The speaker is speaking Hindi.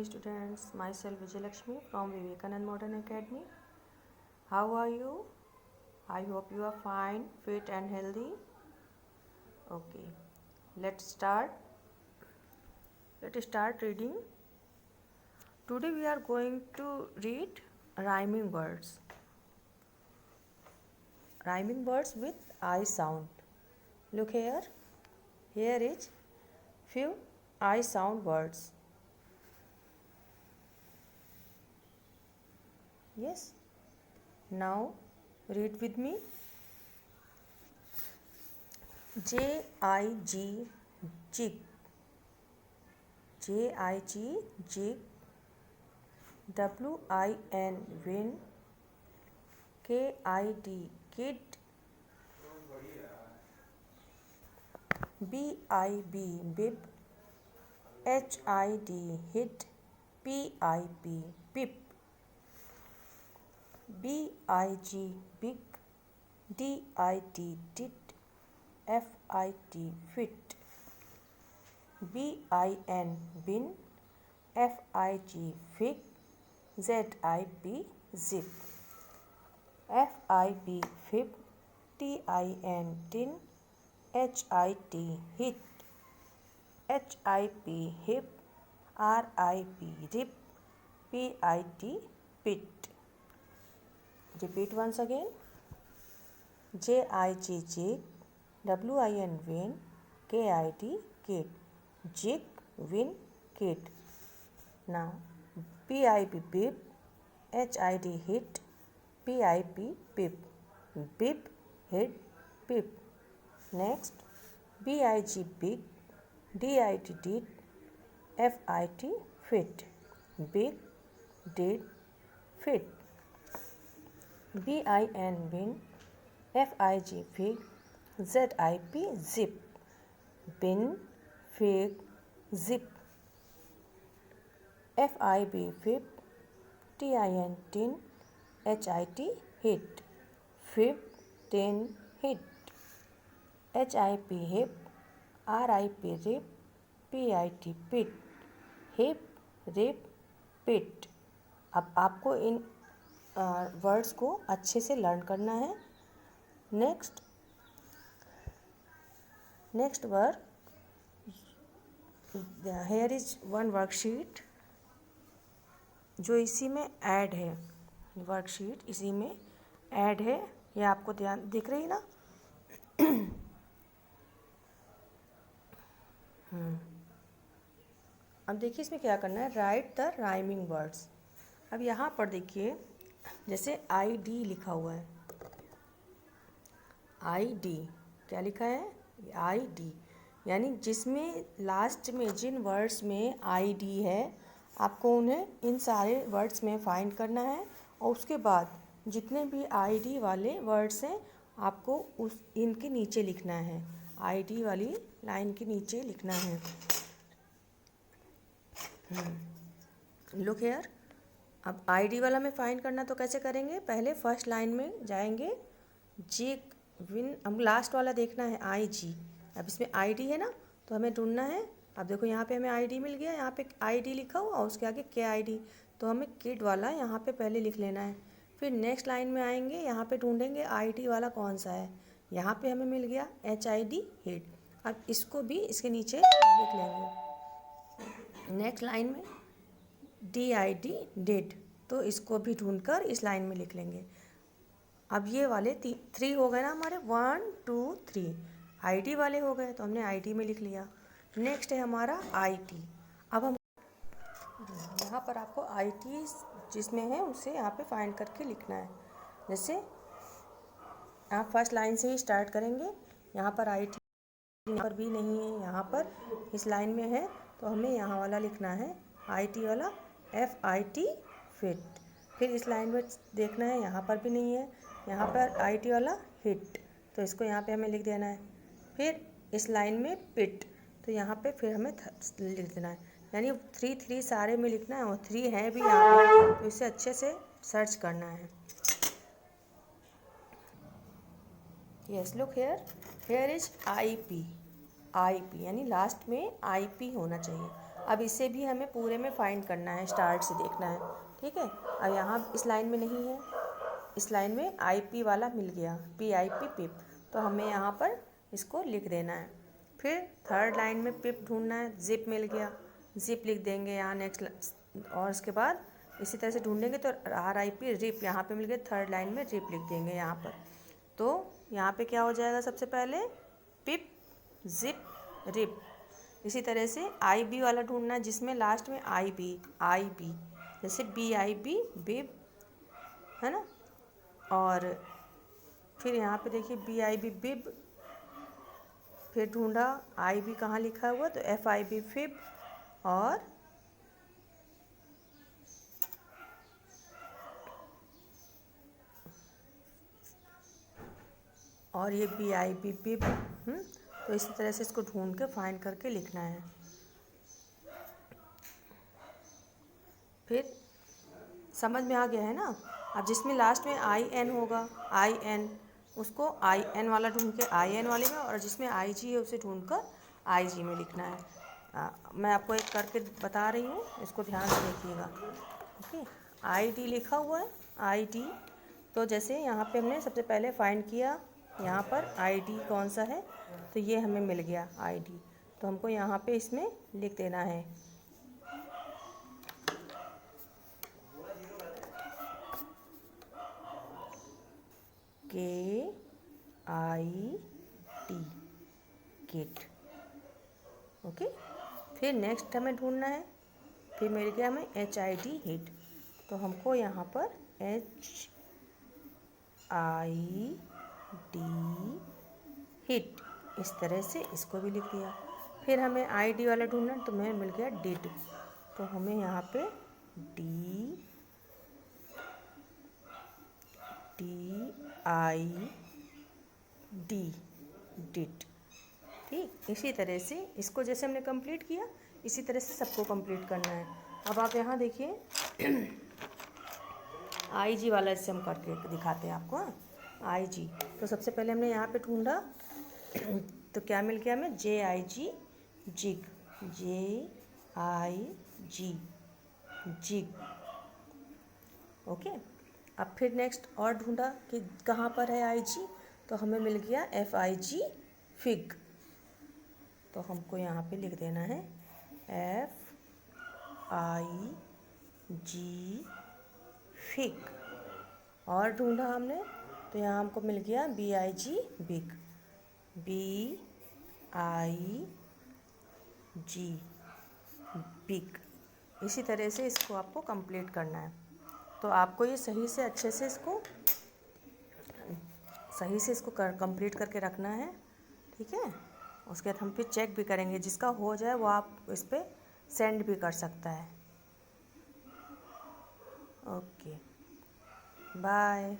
students, myself Vijay Lakshmi from Vivekanand Modern Academy. How are you? I hope you are fine, fit and healthy. Okay, let's start. Let's start reading. Today we are going to read rhyming words. Rhyming words with I sound. Look here. Here is few I sound words. Yes. Now read with me. J-I-G, jig. J-I-G, jig. W-I-N, win. K-I-D, kid. B-I-B, bib. H-I-D, hit. P-I-P, pip. B-I-G, big. D-I-T, dit. F-I-T, fit. B-I-N, bin. F-I-G, fig. Z-I-P, zip. F-I-B, fib. T-I-N, tin. H-I-T, hit. H-I-P, hip. R-I-P, rip. P-I-T, pit. Repeat once again. J-I-G, jig. W-I-N, win. K-I-D, kid. Jig, win, kid. Now, P-I-P, bib. H-I-D, hit. P-I-P, pip. Bib, hit, pip. Next, B-I-G, big. D-I-T, dit. F-I-T, fit. Big, did, fit. B-I-N, bin. F-I-G, fig. Z-I-P, zip. Bin, fig, zip. F-I-B, fib. T-I-N, tin. H-I-T, hit. Fib, tin, hit. H-I-P, hip. R-I-P, rip. P-I-T, pit. Hip, rip, pit. अब आपको इन वर्ड्स को अच्छे से लर्न करना है. Next word. Here is one worksheet जो इसी में ऐड है. वर्कशीट इसी में ऐड है. ये आपको ध्यान दिख रही ना. अब देखिए इसमें क्या करना है. Right the rhyming words. अब यहाँ पर देखिए जैसे आई डी लिखा हुआ है. आई डी क्या लिखा है. आई डी यानी जिसमें लास्ट में जिन वर्ड्स में आई डी है आपको उन्हें इन सारे वर्ड्स में फाइंड करना है. और उसके बाद जितने भी आई डी वाले वर्ड्स हैं आपको उस इनके नीचे लिखना है. आई डी वाली लाइन के नीचे लिखना है. Look here. अब आई डी वाला में फाइंड करना तो कैसे करेंगे. पहले फर्स्ट लाइन में जाएंगे. Zig, win. अब लास्ट वाला देखना है आई जी. अब इसमें आई डी है ना तो हमें ढूंढना है. अब देखो यहाँ पे हमें आई डी मिल गया. यहाँ पे आई डी लिखा हुआ और उसके आगे के आई डी. तो हमें किड वाला यहाँ पे पहले लिख लेना है. फिर नेक्स्ट लाइन में आएंगे. यहाँ पे ढूंढेंगे आई डी वाला कौन सा है. यहाँ पे हमें मिल गया एच आई डी, हिट. अब इसको भी इसके नीचे लिख लेंगे. नेक्स्ट लाइन में डी आई डी, डिड. तो इसको भी ढूंढकर इस लाइन में लिख लेंगे. अब ये वाले 3 हो गए ना हमारे. 1 2 3 आई डी वाले हो गए तो हमने आई डी में लिख लिया. नेक्स्ट है हमारा आई टी. अब हम यहाँ पर आपको आई टी जिसमें है उसे यहाँ पे फाइंड करके लिखना है. जैसे आप फर्स्ट लाइन से ही स्टार्ट करेंगे. यहाँ पर आई टी यहाँ पर भी नहीं है. यहाँ पर इस लाइन में है तो हमें यहाँ वाला लिखना है आई टी वाला. F I T, fit. फिर इस लाइन में देखना है. यहाँ पर भी नहीं है. यहाँ पर आई टी वाला, हिट. तो इसको यहाँ पे हमें लिख देना है. फिर इस लाइन में पिट. तो यहाँ पे फिर हमें लिख देना है. यानी 3 सारे में लिखना है और 3 है भी यहाँ पे. तो इसे अच्छे से सर्च करना है. Yes, look here is I P. I P यानी लास्ट में आई पी होना चाहिए. अब इसे भी हमें पूरे में फाइंड करना है, स्टार्ट से देखना है, ठीक है। अब यहाँ इस लाइन में नहीं है, इस लाइन में IP वाला मिल गया, PIP पिप, तो हमें यहाँ पर इसको लिख देना है। फिर थर्ड लाइन में पिप ढूंढना है, जिप मिल गया, जिप लिख देंगे यहाँ नेक्स्ट, और उसके बाद इसी तरह से ढूंढेंगे तो RIP रिप यहाँ पे मिल गया, थर्ड लाइन में रिप लिख देंगे यहाँ पर। तो यहाँ पे क्या हो जाएगा, सबसे पहले पिप जिप रिप। इसी तरह से IB वाला ढूंढना है जिसमें लास्ट में IB, जैसे BIB बिब, है ना। और फिर यहाँ पे देखिए BIB बिब, फिर ढूंढा IB कहाँ लिखा हुआ, तो FIB फिब, और ये BIB बिब। तो इसी तरह से इसको ढूंढ के फाइंड करके लिखना है। फिर समझ में आ गया है ना। अब जिसमें लास्ट में IN होगा, IN, उसको IN वाला ढूंढ के IN वाले में, और जिसमें IG है उसे ढूंढ कर IG में लिखना है। मैं आपको एक करके बता रही हूँ, इसको ध्यान से देखिएगा। ओके, ID लिखा हुआ है, ID। तो जैसे यहाँ पे हमने सबसे पहले फाइंड किया, यहाँ पर ID कौन सा है, तो ये हमें मिल गया ID। तो हमको यहाँ पे इसमें लिख देना है KIT किट। ओके, फिर नेक्स्ट हमें ढूंढना है, फिर मिल गया हमें HID हिट, तो हमको यहाँ पर HID हिट, इस तरह से इसको भी लिख दिया। फिर हमें ID वाला ढूंढना है, तो हमें मिल गया डिड, तो हमें यहाँ पे DID डिड। ठीक, इसी तरह से इसको जैसे हमने कंप्लीट किया, इसी तरह से सबको कंप्लीट करना है। अब आप यहाँ देखिए IG वाला इससे हम करके दिखाते हैं आपको। IG, तो सबसे पहले हमने यहाँ पे ढूंढा, तो क्या मिल गया हमें, JIG jig, JIG jig. Okay, अब फिर नेक्स्ट और ढूंढा कि कहाँ पर है IG, तो हमें मिल गया FIG फिग, तो हमको यहाँ पे लिख देना है FIG फिग। और ढूंढा हमने, तो यहाँ हमको मिल गया BIG बिग, BIG बिग। इसी तरह से इसको आपको कंप्लीट करना है। तो आपको ये सही से अच्छे से इसको कंप्लीट करके रखना है, ठीक है। उसके बाद हम फिर चेक भी करेंगे, जिसका हो जाए वो आप इस पर सेंड भी कर सकता है। Okay, bye.